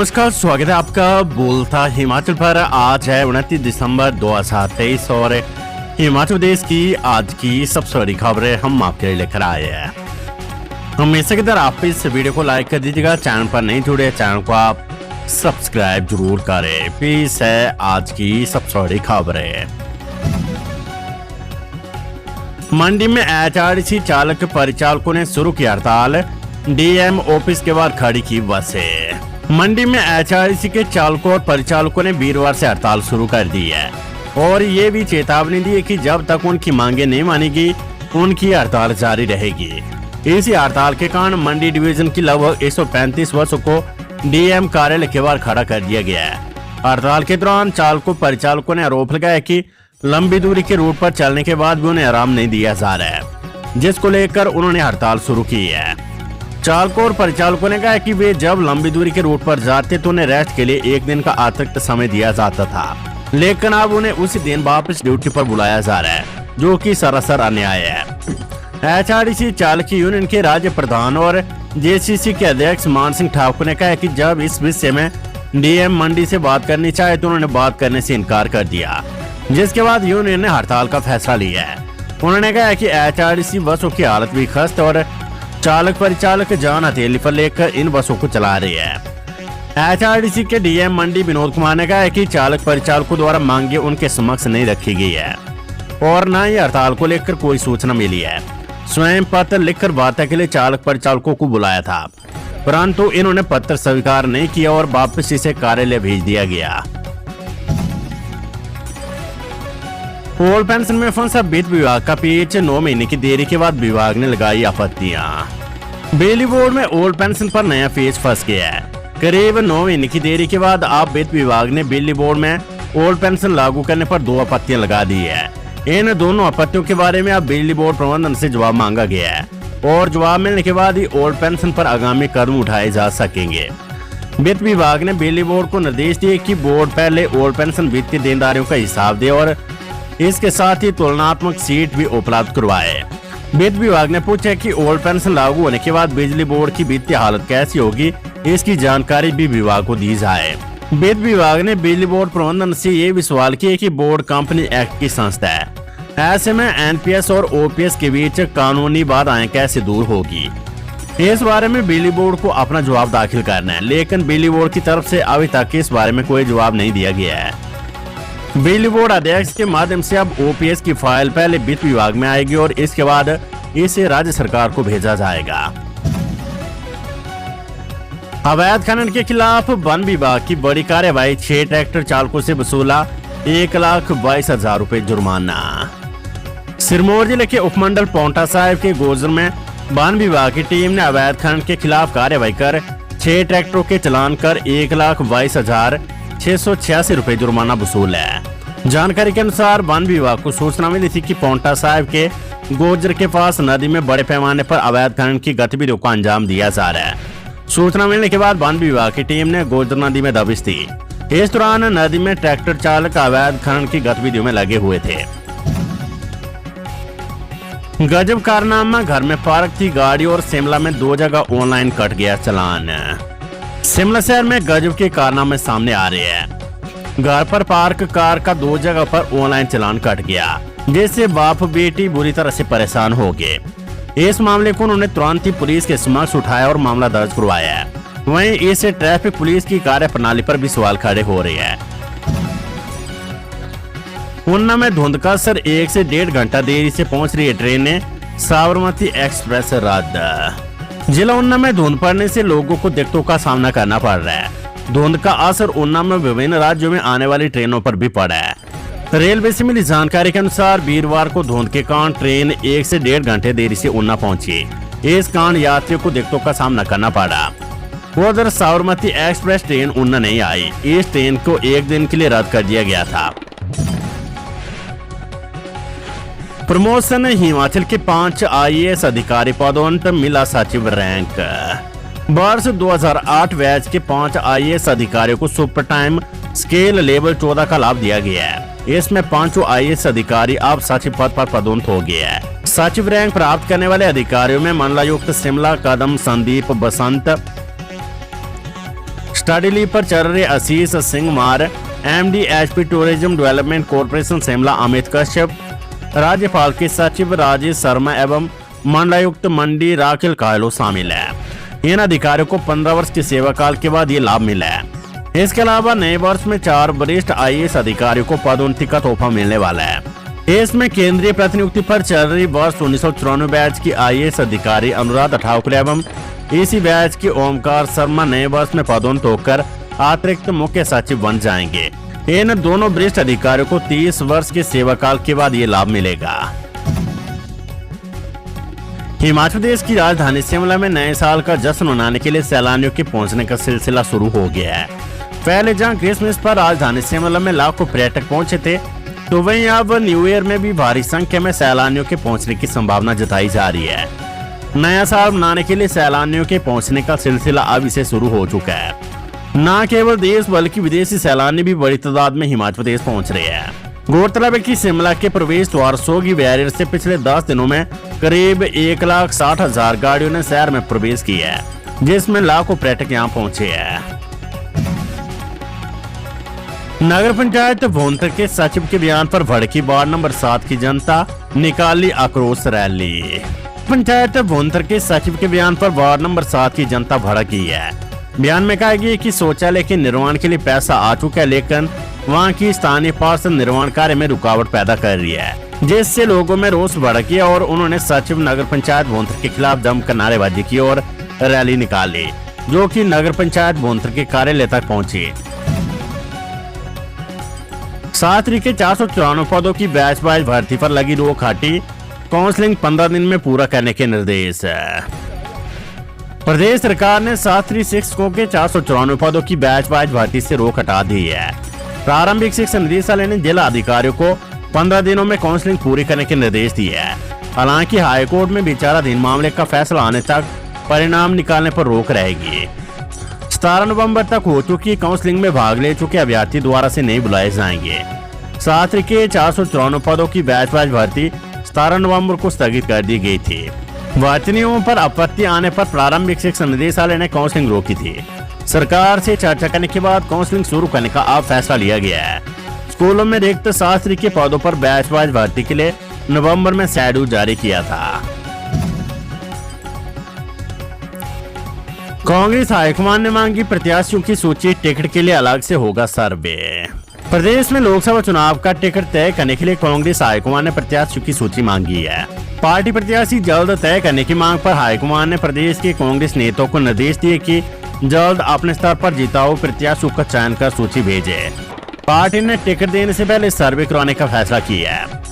नमस्कार, स्वागत है आपका बोलता हिमाचल पर। आज है 29 दिसंबर 2023 और हिमाचल प्रदेश की आज की सबसे बड़ी खबरें हम आपके लिए लेकर आए हैं। हमेशा की तरह आप इस वीडियो को लाइक कर दीजिएगा। चैनल पर नहीं जुड़े, चैनल को आप सब्सक्राइब जरूर करें। पेश है आज की सबसे बड़ी खबरें। मंडी में एचआरटीसी चालक परिचालकों ने शुरू की हड़ताल, डीएम ऑफिस के बाहर खड़ी की बसें। मंडी में एचआरटीसी के चालकों और परिचालकों ने वीरवार से हड़ताल शुरू कर दी है और ये भी चेतावनी दी है कि जब तक उनकी मांगे नहीं मानेगी उनकी हड़ताल जारी रहेगी। इसी हड़ताल के कारण मंडी डिवीजन की लगभग 135 बसों को डीएम कार्यालय के बाहर खड़ा कर दिया गया है। हड़ताल के दौरान चालकों परिचालकों ने आरोप लगाया कि लंबी दूरी के रूट पर चलने के बाद भी उन्हें आराम नहीं दिया जा रहा है, जिसको लेकर उन्होंने हड़ताल शुरू की है। चालकों और परिचालकों ने कहा कि वे जब लंबी दूरी के रूट पर जाते तो उन्हें रेस्ट के लिए एक दिन का अतिरिक्त समय दिया जाता था, लेकिन अब उन्हें उसी दिन वापस ड्यूटी पर बुलाया जा रहा है, जो कि सरासर अन्याय है। एचआरटीसी चालक यूनियन के राज्य प्रधान और जेसीसी के अध्यक्ष मान सिंह ठाकुर ने कहा कि जब इस विषय में डीएम मंडी से बात करनी चाहे तो उन्होंने बात करने से इनकार कर दिया, जिसके बाद यूनियन ने हड़ताल का फैसला लिया है। उन्होंने कहा कि एचआरटीसी बसों की हालत भी खस्त और चालक परिचालक जान हथेली पर लेकर इन बसों को चला रही है। एचआरटीसी के डीएम मंडी विनोद कुमार ने कहा कि चालक परिचालकों द्वारा मांगे उनके समक्ष नहीं रखी गई है और न ही हड़ताल को लेकर कोई सूचना मिली है। स्वयं पत्र लिखकर वार्ता के लिए चालक परिचालकों को बुलाया था, परंतु इन्होंने पत्र स्वीकार नहीं किया और वापस इसे कार्यालय भेज दिया गया। ओल्ड पेंशन में फंसा वित्त विभाग का पेच, 9 महीने की देरी के बाद विभाग ने लगाई आपत्तियां। बिजली बोर्ड में ओल्ड पेंशन पर नया पेच फंस गया है। करीब 9 महीने की देरी के बाद अब वित्त विभाग ने बिजली बोर्ड में ओल्ड पेंशन लागू करने पर 2 आपत्तियां लगा दी है। इन दोनों आपत्तियों के बारे में अब बिजली बोर्ड प्रबंधन से जवाब मांगा गया है और जवाब मिलने के बाद ही ओल्ड पेंशन पर आगामी कदम उठाए जा सकेंगे। वित्त विभाग ने बिजली बोर्ड को निर्देश दिए कि बोर्ड पहले ओल्ड पेंशन वित्तीय देनदारियों का हिसाब दे और इसके साथ ही तुलनात्मक सीट भी उपलब्ध करवाए। वित्त विभाग ने पूछा कि ओल्ड पेंशन लागू होने के बाद बिजली बोर्ड की वित्तीय हालत कैसी होगी, इसकी जानकारी भी विभाग को दी जाए। वित्त विभाग ने बिजली बोर्ड प्रबंधन से ये भी सवाल किया कि बोर्ड कंपनी एक्ट की संस्था है, ऐसे में एनपीएस और ओपीएस के बीच कानूनी बाधाएं कैसे दूर होगी। इस बारे में बिजली बोर्ड को अपना जवाब दाखिल करना है, लेकिन बिजली बोर्ड की तरफ से अभी तक इस बारे में कोई जवाब नहीं दिया गया है। बिजली बोर्ड अध्यक्ष के माध्यम से अब ओपीएस की फाइल पहले वित्त विभाग में आएगी और इसके बाद इसे राज्य सरकार को भेजा जाएगा। अवैध खनन के खिलाफ वन विभाग की बड़ी कार्रवाई, 6 ट्रैक्टर चालकों से वसूला 1,22,000 रुपए जुर्माना। सिरमौर जिले के उपमंडल पांवटा साहिब के गोजर में वन विभाग की टीम ने अवैध खनन के खिलाफ कार्रवाई कर 6 ट्रैक्टरों के चालान कर 1,22,686 रुपए जुर्माना वसूला है। जानकारी के अनुसार वन विभाग को सूचना मिली थी कि पांवटा साहिब के गोजर के पास नदी में बड़े पैमाने पर अवैध खनन की गतिविधियों को अंजाम दिया जा रहा है। सूचना मिलने के बाद वन विभाग की टीम ने गोजर नदी में दबिश दी। इस दौरान नदी में ट्रैक्टर चालक अवैध खनन की गतिविधियों में लगे हुए थे। गजब कारनामा, घर में पार्क थी गाड़ी और शिमला में 2 जगह ऑनलाइन कट गया चालान। शिमला शहर में गजब के कारनामे सामने आ रहे हैं। घर पर पार्क कार का 2 जगह पर ऑनलाइन चालान कट गया, जिससे बाप बेटी बुरी तरह से परेशान हो गए। इस मामले को उन्होंने तुरंत ही पुलिस के समक्ष उठाया और मामला दर्ज करवाया है। वहीं इस ट्रैफिक पुलिस की कार्यप्रणाली पर भी सवाल खड़े हो रहे हैं। ऊना में धुंध का असर, 1 से 1.5 घंटा देरी से पहुंच रही है ट्रेनें, साबरमती एक्सप्रेस रद्द। जिला ऊना में धुंध पड़ने से लोगों को दिक्कतों का सामना करना पड़ रहा है। धुंध का असर ऊना में विभिन्न राज्यों में आने वाली ट्रेनों पर भी पड़ा है। रेलवे से मिली जानकारी के अनुसार वीरवार को धुंध के कारण ट्रेन 1 से 1.5 घंटे देरी से ऊना पहुंची। इस कारण यात्रियों को दिक्कतों का सामना करना पड़ा। उधर साबरमती एक्सप्रेस ट्रेन ऊना नहीं आई। इस ट्रेन को 1 दिन के लिए रद्द कर दिया गया था। प्रमोशन, हिमाचल के 5 आईएएस अधिकारी पदोन्नत, मिला सचिव रैंक। वर्ष 2008 बैच के 5 आईएएस अधिकारियों को सुपर टाइम स्केल लेवल 14 का लाभ दिया गया है। इसमें 5 आईएएस अधिकारी अब सचिव पद पर पदोन्नत हो गए हैं। सचिव रैंक प्राप्त करने वाले अधिकारियों में मंडलायुक्त शिमला कदम संदीप बसंत, स्टडी लीव पर चल रहे आशीष सिंह मार, MD HP tourism development corporation Shimla Amit Kashyap, राज्यपाल के सचिव राजेश शर्मा एवं मंडलायुक्त मंडी राखिल कायलो शामिल है। इन अधिकारियों को 15 वर्ष के सेवा काल के बाद ये लाभ मिला है। इसके अलावा नए वर्ष में 4 वरिष्ठ IAS अधिकारियों को पदोन्नति का तोहफा मिलने वाला है। इसमें केंद्रीय प्रतिनियुक्ति पर चल रही वर्ष 1994 बैच की IAS अधिकारी अनुराधा ठाकुर एवं इसी बैच की ओमकार शर्मा नए वर्ष में पदोन्नत होकर अतिरिक्त मुख्य सचिव बन जाएंगे। इन दोनों वरिष्ठ अधिकारियों को 30 वर्ष के सेवा काल के बाद ये लाभ मिलेगा। हिमाचल प्रदेश की राजधानी शिमला में नए साल का जश्न मनाने के लिए सैलानियों के पहुंचने का सिलसिला शुरू हो गया है। पहले जहां क्रिसमस पर राजधानी शिमला में लाखों पर्यटक पहुंचे थे, तो वहीं अब न्यू ईयर में भी भारी संख्या में सैलानियों के पहुंचने की संभावना जताई जा रही है। नया साल मनाने के लिए सैलानियों के पहुंचने का सिलसिला अब इसे शुरू हो चुका है। न केवल देश बल्कि विदेशी सैलानी भी बड़ी तादाद में हिमाचल प्रदेश पहुंच रहे हैं। गौरतलब है कि शिमला के प्रवेश द्वार सोगी बैरियर से पिछले 10 दिनों में करीब 1,60,000 गाड़ियों ने शहर में प्रवेश किया है, जिसमें लाखों पर्यटक यहां पहुंचे हैं। नगर पंचायत भोंतर के सचिव के बयान पर भड़की वार्ड नंबर 7 की जनता, निकाली आक्रोश रैली। पंचायत भोंतर के सचिव के बयान पर वार्ड नंबर 7 की जनता भड़की है। बयान में कहा गया कि शौचालय के निर्माण के लिए पैसा आ चुका है, लेकिन वहां की स्थानीय पार्षद निर्माण कार्य में रुकावट पैदा कर रही है, जिससे लोगों में रोष बढ़ गया और उन्होंने सचिव नगर पंचायत भोंतर के खिलाफ जमकर नारेबाजी की और रैली निकाली, जो कि नगर पंचायत भोंतर के कार्यालय तक पहुंची। 7 के 494 पदों की बैच वाइज भर्ती पर लगी रोक हटी, काउंसलिंग 15 दिन में पूरा करने के निर्देश। प्रदेश सरकार ने 7 शिक्षकों के 494 पदों की बैच वाइज भर्ती से रोक हटा दी है। प्रारंभिक शिक्षा निदेशालय ने जिला अधिकारियों को 15 दिनों में काउंसलिंग पूरी करने के निर्देश दिए हैं। हालांकि हाईकोर्ट में विचाराधीन मामले का फैसला आने तक परिणाम निकालने पर रोक रहेगी। 17 नवंबर तक हो चुकी काउंसलिंग में भाग ले चुके अभ्यर्थी दोबारा से नहीं बुलाए जाएंगे। 7 के 494 पदों की बैच वाइज भर्ती 17 नवंबर को स्थगित कर दी गई थी। भर्तियों पर आपत्ति आने पर प्रारंभिक शिक्षा निदेशालय ने काउंसलिंग रोकी थी। सरकार से चर्चा करने के बाद काउंसलिंग शुरू करने का अब फैसला लिया गया है। स्कूलों में रिक्त शास्त्री के पदों पर बैच वाइज भर्ती के लिए नवंबर में शेड्यूल जारी किया था। कांग्रेस हाईकमान ने मांगी प्रत्याशियों की सूची, टिकट के लिए अलग से होगा सर्वे। प्रदेश में लोकसभा चुनाव का टिकट तय करने के लिए कांग्रेस हाईकमान ने प्रत्याशियों की सूची मांगी है। पार्टी प्रत्याशी जल्द तय करने की मांग पर हाईकमान ने प्रदेश के कांग्रेस नेताओं को निर्देश दिए कि जल्द अपने स्तर पर जिताऊ प्रत्याशियों का चयन कर सूची भेजे। पार्टी ने टिकट देने से पहले सर्वे कराने का फैसला किया है।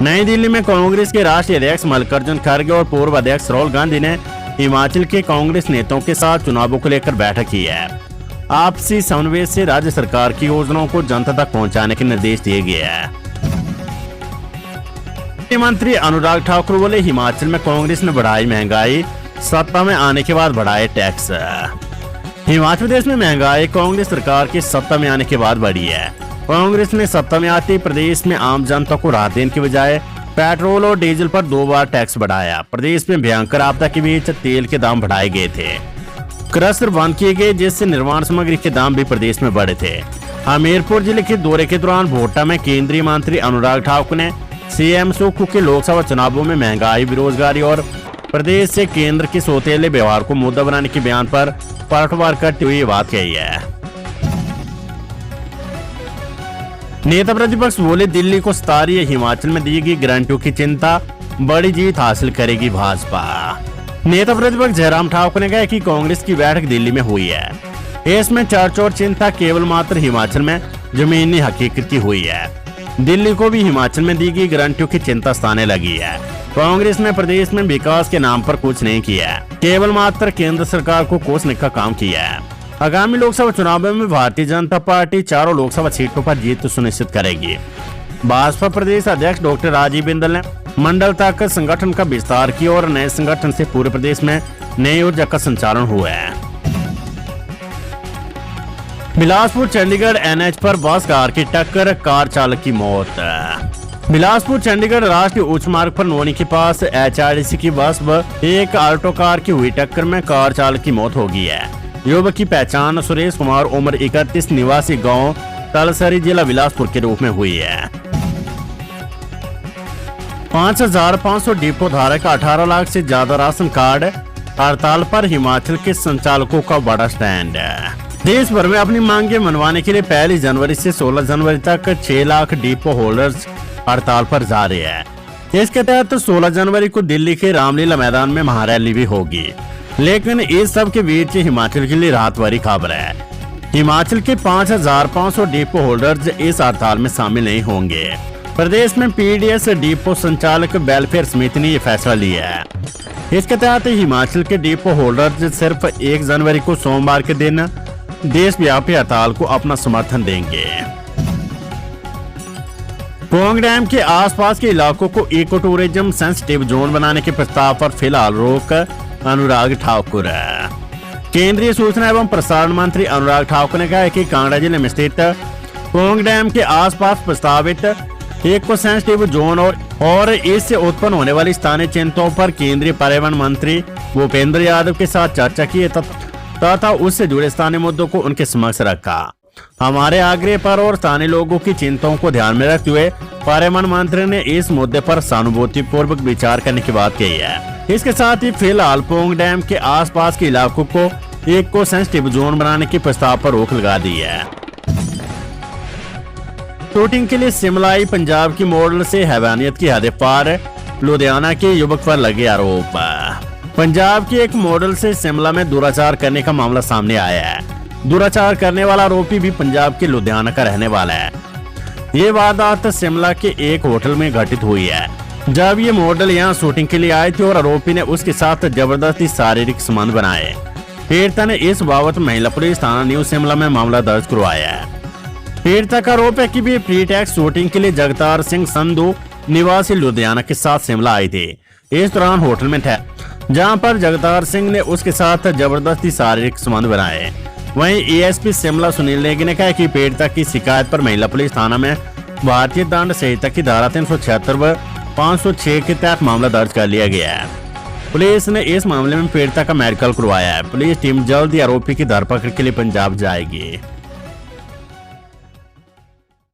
नई दिल्ली में कांग्रेस के राष्ट्रीय अध्यक्ष मल्लिकार्जुन खड़गे और पूर्व अध्यक्ष राहुल गांधी ने हिमाचल के कांग्रेस नेताओं के साथ चुनावों को लेकर बैठक की है। आपसी समन्वय से राज्य सरकार की योजनाओं को जनता तक पहुंचाने के निर्देश दिए गए हैं। मंत्री अनुराग ठाकुर बोले, हिमाचल में कांग्रेस ने बढ़ाई महंगाई, सत्ता में आने के बाद बढ़ाए टैक्स। हिमाचल प्रदेश में महंगाई कांग्रेस सरकार के सत्ता में आने के बाद बढ़ी है। कांग्रेस ने सत्ता में आते प्रदेश में आम जनता को राहत देने के बजाय पेट्रोल और डीजल पर 2 बार टैक्स बढ़ाया। प्रदेश में भयंकर आपदा के बीच तेल के दाम बढ़ाए गए थे, क्रशर बंद किए गए, जिससे निर्माण सामग्री के दाम भी प्रदेश में बढ़े थे। हमीरपुर जिले के दौरे के दौरान भोटा में केंद्रीय मंत्री अनुराग ठाकुर ने CM सुक्खू के लोकसभा चुनावों में महंगाई, बेरोजगारी और प्रदेश से केंद्र के सौतेले व्यवहार को मुद्दा बनाने के बयान पर पलटवार करते हुए ये बात कही है। नेता प्रतिपक्ष बोले, दिल्ली को सता रही है हिमाचल में दी गई गारंटियों की चिंता, बड़ी जीत हासिल करेगी भाजपा। नेता प्रतिपक्ष जयराम ठाकुर ने कहा कि कांग्रेस की बैठक दिल्ली में हुई है। इसमें चर्चा और चिंता केवल मात्र हिमाचल में जमीनी हकीकत की हुई है। दिल्ली को भी हिमाचल में दी गई गारंटियों की चिंता सताने लगी है। कांग्रेस ने प्रदेश में विकास के नाम पर कुछ नहीं किया, केवल मात्र केंद्र सरकार को कोसने का काम किया है। आगामी लोकसभा चुनावों में भारतीय जनता पार्टी चारों लोकसभा सीटों पर जीत सुनिश्चित करेगी। भाजपा प्रदेश अध्यक्ष डॉक्टर राजीव बिंदल ने मंडल तक संगठन का विस्तार किया और नए संगठन से पूरे प्रदेश में नई ऊर्जा का संचालन हुआ है। बिलासपुर चंडीगढ़ NH पर बस कार की टक्कर, कार चालक की मौत। बिलासपुर चंडीगढ़ राष्ट्रीय उच्च मार्ग पर नोनी के पास HRTC की बस व एक ऑल्टो कार की हुई टक्कर में कार चालक की मौत हो गई है। युवक की पहचान सुरेश कुमार उम्र 31 निवासी गांव तलसरी जिला बिलासपुर के रूप में हुई है। 5500 डिपो धारक 18 लाख से ज्यादा राशन कार्ड हड़ताल पर हिमाचल के संचालकों का बड़ा स्टैंड। देश भर में अपनी मांगे मनवाने के लिए 1 जनवरी से 16 जनवरी तक 6 लाख डिपो होल्डर्स हड़ताल पर जा रहे हैं। इसके तहत 16 जनवरी को दिल्ली के रामलीला मैदान में महारैली भी होगी। लेकिन इस सब के बीच हिमाचल के लिए राहत भरी खबर है। हिमाचल के 5500 डिपो होल्डर्स इस हड़ताल में शामिल नहीं होंगे। प्रदेश में पीडीएस डिपो संचालक वेलफेयर समिति ने यह फैसला लिया है। इसके तहत हिमाचल के डिपो होल्डर्स सिर्फ 1 जनवरी को सोमवार के दिन देशव्यापी हड़ताल को अपना समर्थन देंगे। पोंग डैम के आसपास के इलाकों को इको टूरिज्म सेंसिटिव जोन बनाने के प्रस्ताव पर फिलहाल रोक, अनुराग ठाकुर। केंद्रीय सूचना एवं प्रसारण मंत्री अनुराग ठाकुर ने कहा है कि कांगड़ा जिले में स्थित पोंग डैम के आसपास प्रस्तावित इको सेंसिटिव जोन और इससे उत्पन्न होने वाली स्थानीय चिंताओं पर केंद्रीय पर्यावरण मंत्री भूपेंद्र यादव के साथ चर्चा की तथा उससे जुड़े स्थानीय मुद्दों को उनके समक्ष रखा। हमारे आग्रह पर और स्थानीय लोगों की चिंताओं को ध्यान में रखते हुए पर्यावरण मंत्री ने इस मुद्दे पर सहानुभूति पूर्वक विचार करने की बात कही है। इसके साथ ही फिलहाल पोंग डैम के आसपास के इलाकों को इको सेंसिटिव जोन बनाने के प्रस्ताव पर रोक लगा दी है। शूटिंग के लिए शिमला आई पंजाब की मॉडल से हैवानियत की हद पार, लुधियाना के युवक पर लगे आरोप। पंजाब की एक मॉडल से शिमला में दुराचार करने का मामला सामने आया है। दुराचार करने वाला आरोपी भी पंजाब के लुधियाना का रहने वाला है। ये वारदात शिमला के एक होटल में घटित हुई है, जब ये मॉडल यहाँ शूटिंग के लिए आए थे और आरोपी ने उसके साथ जबरदस्ती शारीरिक संबंध बनाए। पीड़िता ने इस बाबत महिला पुलिस थाना न्यू शिमला में मामला दर्ज करवाया है। पीड़िता का आरोप है कि वे प्रीटेक्स शूटिंग के लिए जगतार सिंह संधू निवासी लुधियाना के साथ शिमला आए थे। इस दौरान होटल में थे, जहां पर जगतार सिंह ने उसके साथ जबरदस्ती शारीरिक संबंध बनाए। वहीं एएसपी शिमला सुनील नेगी ने कहा कि पीड़िता की शिकायत पर महिला पुलिस थाना में भारतीय दंड संहिता की धारा 376 व 506 के तहत मामला दर्ज कर लिया गया है। पुलिस ने इस मामले में पीड़िता का मेडिकल करवाया है। पुलिस टीम जल्द ही आरोपी की धरपकड़ के लिए पंजाब जाएगी।